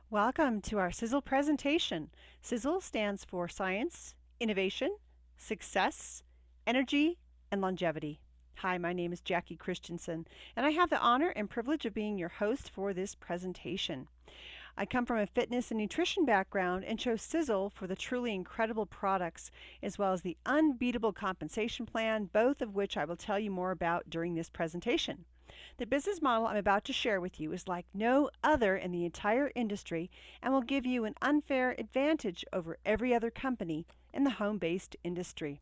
Welcome to our Sizzle presentation. Sizzle stands for Science, Innovation, Success, Energy, and Longevity. Hi, my name is Jackie Christiansen, and I have the honor and privilege of being your host for this presentation. I come from a fitness and nutrition background and chose Sizzle for the truly incredible products as well as the unbeatable compensation plan, both of which I will tell you more about during this presentation. The business model I'm about to share with you is like no other in the entire industry and will give you an unfair advantage over every other company in the home based industry.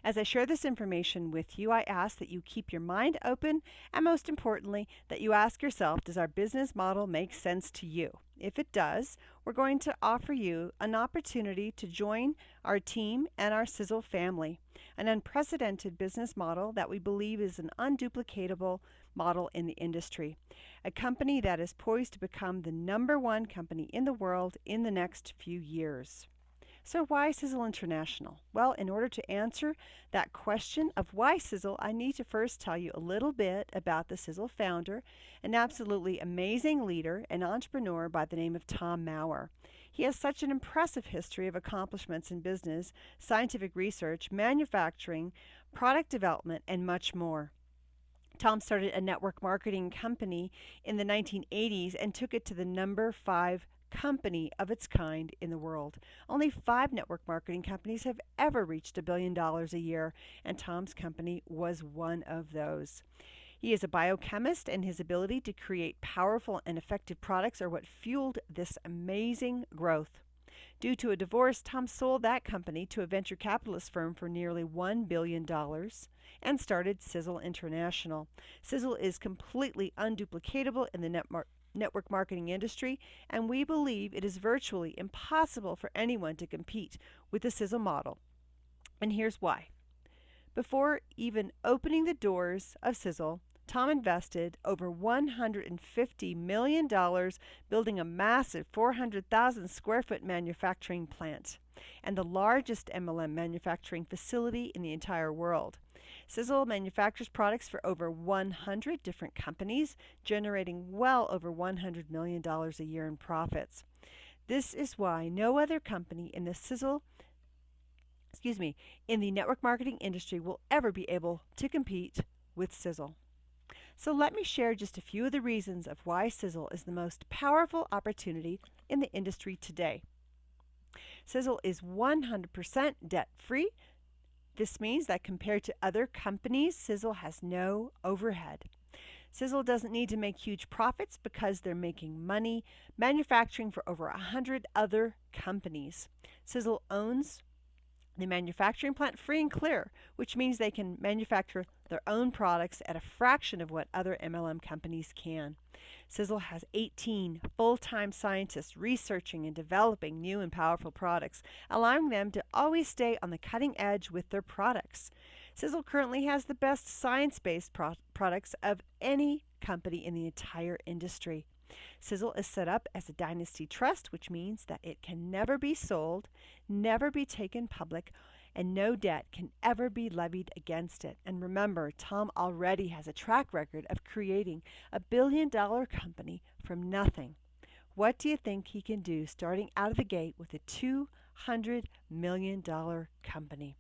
As I share this information with you, I ask that you keep your mind open and, most importantly, that you ask yourself, does our business model make sense to you? If it does, we're going to offer you an opportunity to join our team and our Sizzle family, an unprecedented business model that we believe is an unduplicatable model in the industry, a company that is poised to become the #1 company in the world in the next few years. So why Sisel International? Well, in order to answer that question of why Sizzle, I need to first tell you a little bit about the Sizzle founder, an absolutely amazing leader and entrepreneur by the name of Tom Maurer. He has such an impressive history of accomplishments in business, scientific research, manufacturing, product development, and much more. Tom started a network marketing company in the 1980s and took it to the #5 company of its kind in the world. Only 5 network marketing companies have ever reached $1 billion a year, and Tom's company was one of those. He is a biochemist, and his ability to create powerful and effective products are what fueled this amazing growth. Due to a divorce, Tom sold that company to a venture capitalist firm for nearly $1 billion and started Sisel International. Sizzle is completely unduplicatable in the network marketing industry, and we believe it is virtually impossible for anyone to compete with the Sizzle model. And here's why. Before even opening the doors of Sizzle, Tom invested over $150 million building a massive 400,000 square foot manufacturing plant and the largest MLM manufacturing facility in the entire world. Sizzle manufactures products for over 100 different companies, generating well over $100 million a year in profits. This is why no other company in the network marketing industry will ever be able to compete with Sizzle. So let me share just a few of the reasons of why Sizzle is the most powerful opportunity in the industry today. Sizzle is 100% debt-free. This means that compared to other companies, Sizzle has no overhead. Sizzle doesn't need to make huge profits because they're making money manufacturing for over 100 other companies. Sizzle owns the manufacturing plant free and clear, which means they can manufacture their own products at a fraction of what other MLM companies can. Sizzle has 18 full-time scientists researching and developing new and powerful products, allowing them to always stay on the cutting edge with their products. Sizzle currently has the best science-based products of any company in the entire industry. Sizzle is set up as a dynasty trust, which means that it can never be sold, never be taken public, and no debt can ever be levied against it. And remember, Tom already has a track record of creating a billion-dollar company from nothing. What do you think he can do starting out of the gate with a $200 million company?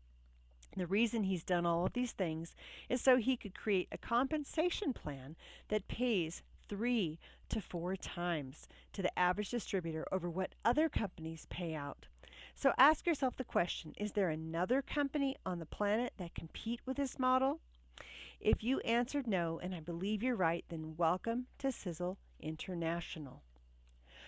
The reason he's done all of these things is so he could create a compensation plan that pays 3 to 4 times to the average distributor over what other companies pay out. So ask yourself the question, is there another company on the planet that compete with this model? If you answered no, and I believe you're right, then welcome to Sizzle International.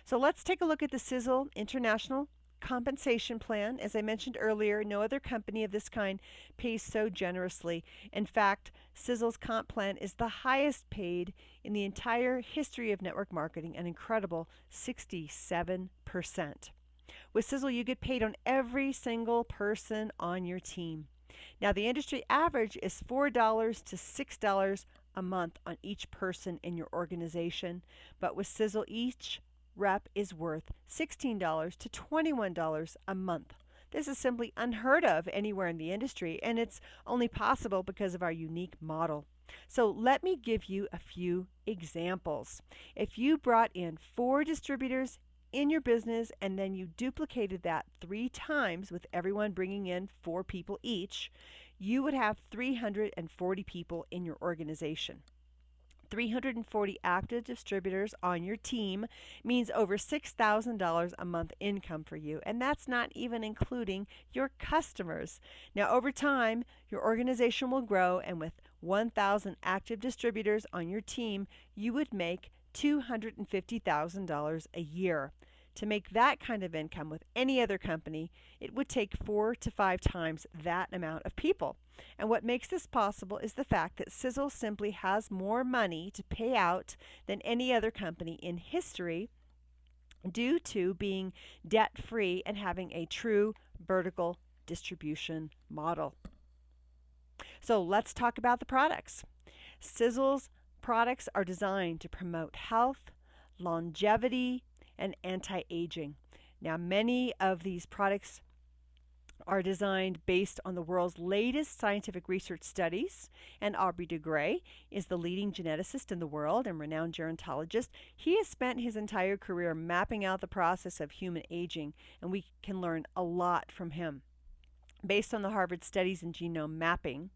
So let's take a look at the Sizzle International compensation plan. As I mentioned earlier, no other company of this kind pays so generously. In fact, Sizzle's comp plan is the highest paid in the entire history of network marketing, an incredible 67%. With Sizzle, you get paid on every single person on your team. Now, the industry average is $4 to $6 a month on each person in your organization, but with Sizzle, each rep is worth $16 to $21 a month. This is simply unheard of anywhere in the industry, and it's only possible because of our unique model. So let me give you a few examples. If you brought in 4 distributors in your business and then you duplicated that 3 times with everyone bringing in 4 people each, you would have 340 people in your organization. 340 active distributors on your team means over $6,000 a month income for you, and that's not even including your customers. Now, over time, your organization will grow, and with 1,000 active distributors on your team, you would make $250,000 a year. To make that kind of income with any other company, it would take 4 to 5 times that amount of people. And what makes this possible is the fact that Sizzle simply has more money to pay out than any other company in history due to being debt-free and having a true vertical distribution model. So let's talk about the products. Sizzle's products are designed to promote health, longevity, and anti-aging. Now, many of these products are designed based on the world's latest scientific research studies, and Aubrey de Grey is the leading geneticist in the world and renowned gerontologist. He has spent his entire career mapping out the process of human aging, and we can learn a lot from him. Based on the Harvard studies in genome mapping,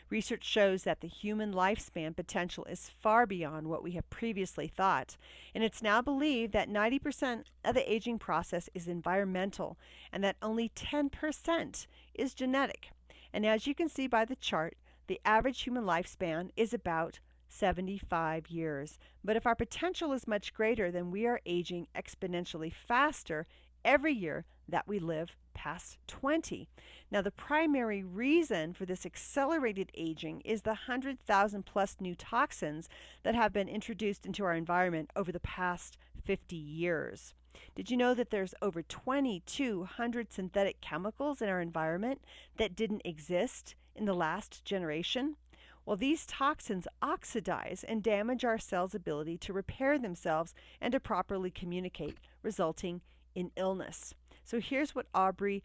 research shows that the human lifespan potential is far beyond what we have previously thought, and it's now believed that 90% of the aging process is environmental and that only 10% is genetic. And as you can see by the chart, the average human lifespan is about 75 years. But if our potential is much greater, then we are aging exponentially faster every year that we live past 20. Now, the primary reason for this accelerated aging is the 100,000 plus new toxins that have been introduced into our environment over the past 50 years. Did you know that there's over 2,200 synthetic chemicals in our environment that didn't exist in the last generation? Well, these toxins oxidize and damage our cells' ability to repair themselves and to properly communicate, resulting in illness. So here's what Aubrey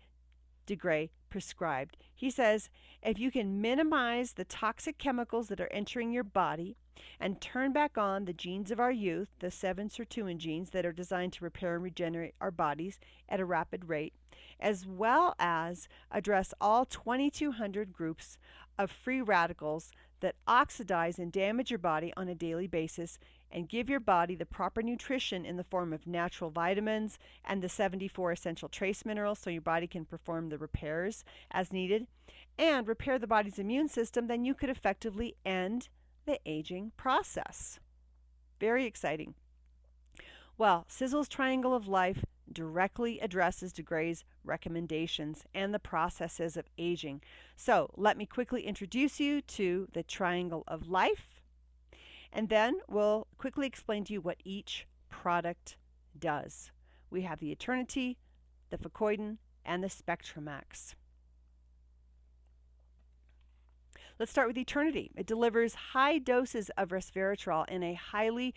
de Grey prescribed. He says, if you can minimize the toxic chemicals that are entering your body and turn back on the genes of our youth, the 7 sirtuin genes that are designed to repair and regenerate our bodies at a rapid rate, as well as address all 2,200 groups of free radicals that oxidize and damage your body on a daily basis, and give your body the proper nutrition in the form of natural vitamins and the 74 essential trace minerals so your body can perform the repairs as needed and repair the body's immune system, then you could effectively end the aging process. Very exciting. Well, Sizzle's Triangle of Life directly addresses de Grey's recommendations and the processes of aging. So let me quickly introduce you to the Triangle of Life, and then we'll quickly explain to you what each product does. We have the Eternity, the Fucoidan, and the Spectramax. Let's start with Eternity. It delivers high doses of resveratrol in a highly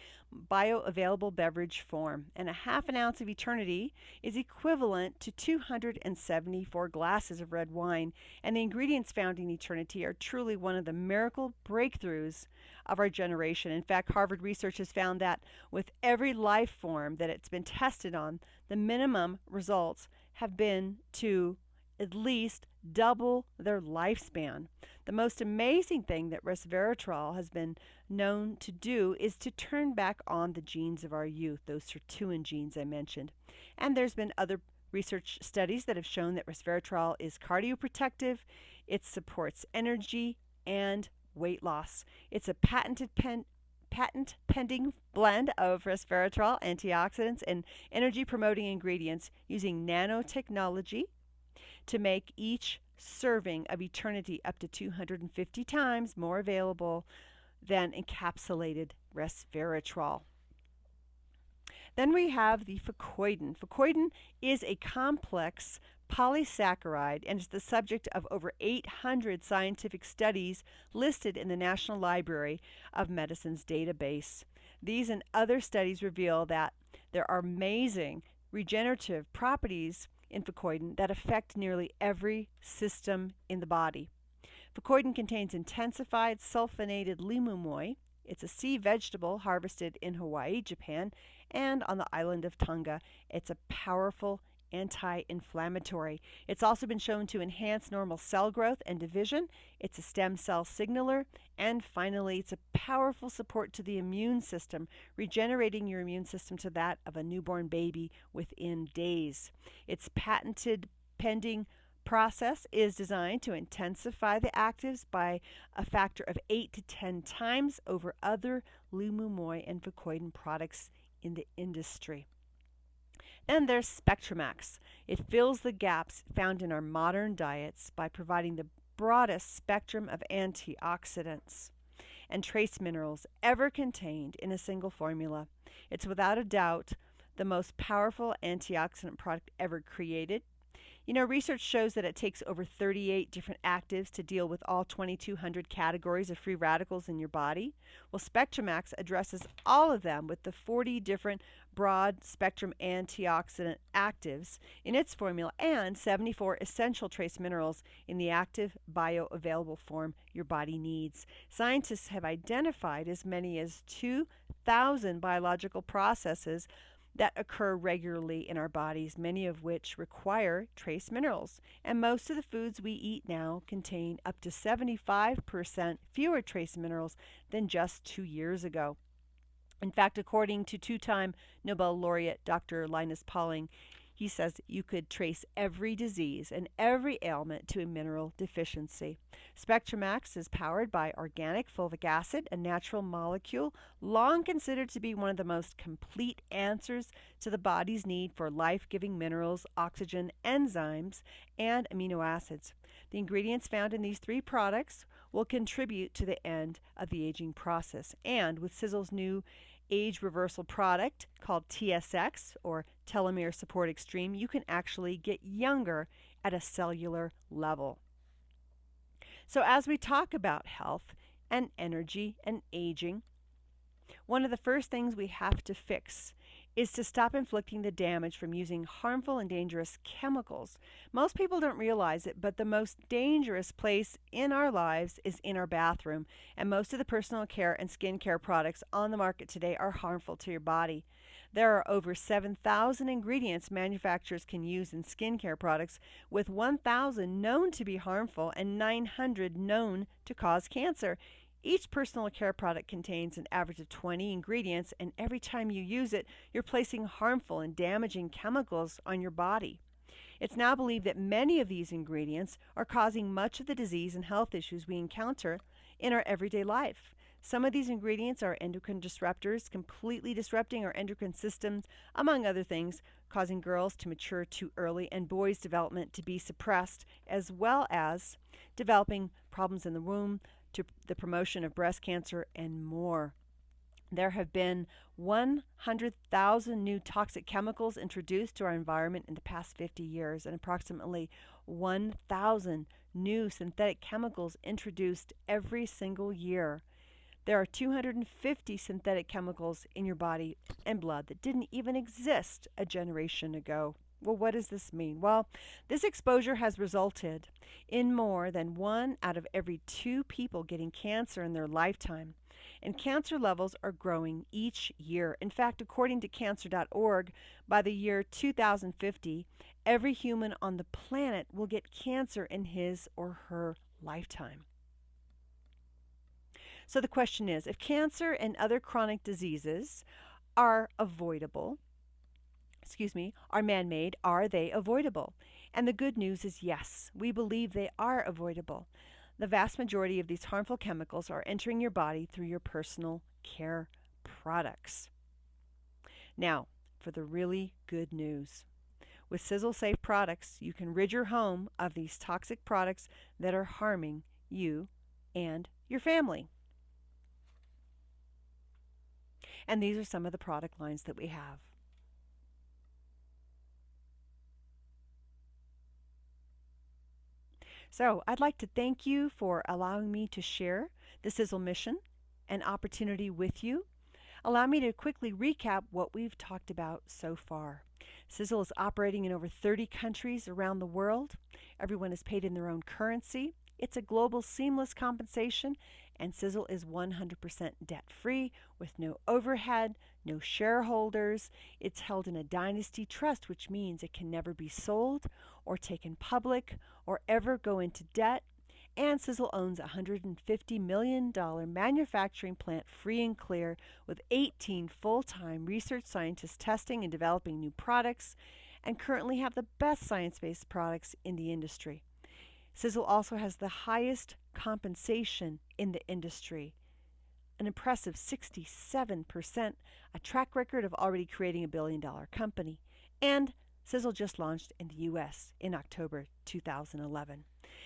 bioavailable beverage form, and a half an ounce of Eternity is equivalent to 274 glasses of red wine, and the ingredients found in Eternity are truly one of the miracle breakthroughs of our generation. In fact, Harvard research has found that with every life form that it's been tested on, the minimum results have been to at least double their lifespan. The most amazing thing that resveratrol has been known to do is to turn back on the genes of our youth, those sirtuin genes I mentioned. And there's been other research studies that have shown that resveratrol is cardioprotective, it supports energy and weight loss. It's a patent-pending blend of resveratrol, antioxidants, and energy-promoting ingredients using nanotechnology to make each serving of Eternity up to 250 times more available than encapsulated resveratrol. Then we have the Fucoidan. Fucoidan is a complex polysaccharide and is the subject of over 800 scientific studies listed in the National Library of Medicine's database. These and other studies reveal that there are amazing regenerative properties in Fucoidan that affect nearly every system in the body. Fucoidan contains intensified sulfonated limumoy. It's a sea vegetable harvested in Hawaii, Japan, and on the island of Tonga. It's a powerful anti-inflammatory. It's also been shown to enhance normal cell growth and division. It's a stem cell signaler. And finally, it's a powerful support to the immune system, regenerating your immune system to that of a newborn baby within days. Its patented pending process is designed to intensify the actives by a factor of 8 to 10 times over other limumoy and fucoidan products in the industry. Then there's Spectramax. It fills the gaps found in our modern diets by providing the broadest spectrum of antioxidants and trace minerals ever contained in a single formula. It's without a doubt the most powerful antioxidant product ever created. You know, research shows that it takes over 38 different actives to deal with all 2,200 categories of free radicals in your body. Well, Spectramax addresses all of them with the 40 different broad spectrum antioxidant actives in its formula and 74 essential trace minerals in the active bioavailable form your body needs. Scientists have identified as many as 2,000 biological processes that occur regularly in our bodies, many of which require trace minerals. And most of the foods we eat now contain up to 75% fewer trace minerals than just 2 years ago. In fact, according to two-time Nobel laureate Dr. Linus Pauling, he says you could trace every disease and every ailment to a mineral deficiency. Spectramax is powered by organic fulvic acid, a natural molecule long considered to be one of the most complete answers to the body's need for life-giving minerals, oxygen, enzymes, and amino acids. The ingredients found in these 3 products will contribute to the end of the aging process. And with Sizzle's new age reversal product called TSX, or Telomere Support Extreme, you can actually get younger at a cellular level. So as we talk about health and energy and aging, one of the first things we have to fix is to stop inflicting the damage from using harmful and dangerous chemicals. Most people don't realize it, but the most dangerous place in our lives is in our bathroom, and most of the personal care and skincare products on the market today are harmful to your body. There are over 7,000 ingredients manufacturers can use in skincare products, with 1,000 known to be harmful and 900 known to cause cancer. Each personal care product contains an average of 20 ingredients, and every time you use it, you're placing harmful and damaging chemicals on your body. It's now believed that many of these ingredients are causing much of the disease and health issues we encounter in our everyday life. Some of these ingredients are endocrine disruptors, completely disrupting our endocrine systems, among other things, causing girls to mature too early and boys' development to be suppressed, as well as developing problems in the womb, to the promotion of breast cancer, and more. There have been 100,000 new toxic chemicals introduced to our environment in the past 50 years, and approximately 1,000 new synthetic chemicals introduced every single year. There are 250 synthetic chemicals in your body and blood that didn't even exist a generation ago. Well, what does this mean? Well, this exposure has resulted in more than 1 out of every 2 people getting cancer in their lifetime. And cancer levels are growing each year. In fact, according to cancer.org, by the year 2050, every human on the planet will get cancer in his or her lifetime. So the question is, if cancer and other chronic diseases are man-made, are they avoidable? And the good news is yes, we believe they are avoidable. The vast majority of these harmful chemicals are entering your body through your personal care products. Now, for the really good news. With Sizzle Safe products, you can rid your home of these toxic products that are harming you and your family. And these are some of the product lines that we have. So I'd like to thank you for allowing me to share the Sizzle mission and opportunity with you. Allow me to quickly recap what we've talked about so far. Sizzle is operating in over 30 countries around the world. Everyone is paid in their own currency. It's a global seamless compensation, and Sizzle is 100% debt-free with no overhead, no shareholders. It's held in a dynasty trust, which means it can never be sold or taken public or ever go into debt. And Sizzle owns a $150 million manufacturing plant free and clear with 18 full-time research scientists testing and developing new products, and currently have the best science-based products in the industry. Sizzle also has the highest compensation in the industry, an impressive 67%, a track record of already creating a billion-dollar company, and Sizzle just launched in the US in October 2011.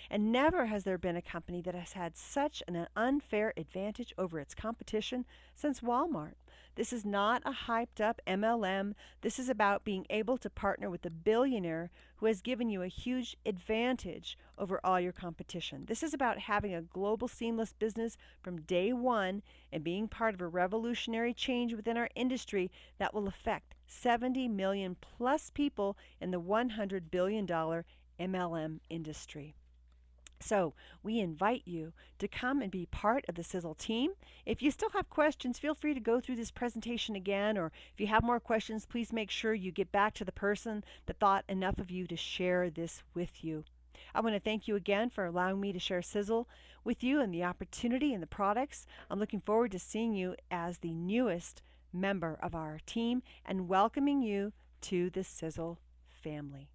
And never has there been a company that has had such an unfair advantage over its competition since Walmart. This is not a hyped up MLM. This is about being able to partner with a billionaire who has given you a huge advantage over all your competition. This is about having a global seamless business from day one and being part of a revolutionary change within our industry that will affect 70 million plus people in the $100 billion MLM industry. So we invite you to come and be part of the Sizzle team. If you still have questions, feel free to go through this presentation again, or if you have more questions, please make sure you get back to the person that thought enough of you to share this with you. I want to thank you again for allowing me to share Sizzle with you and the opportunity and the products. I'm looking forward to seeing you as the newest member of our team and welcoming you to the Sizzle family.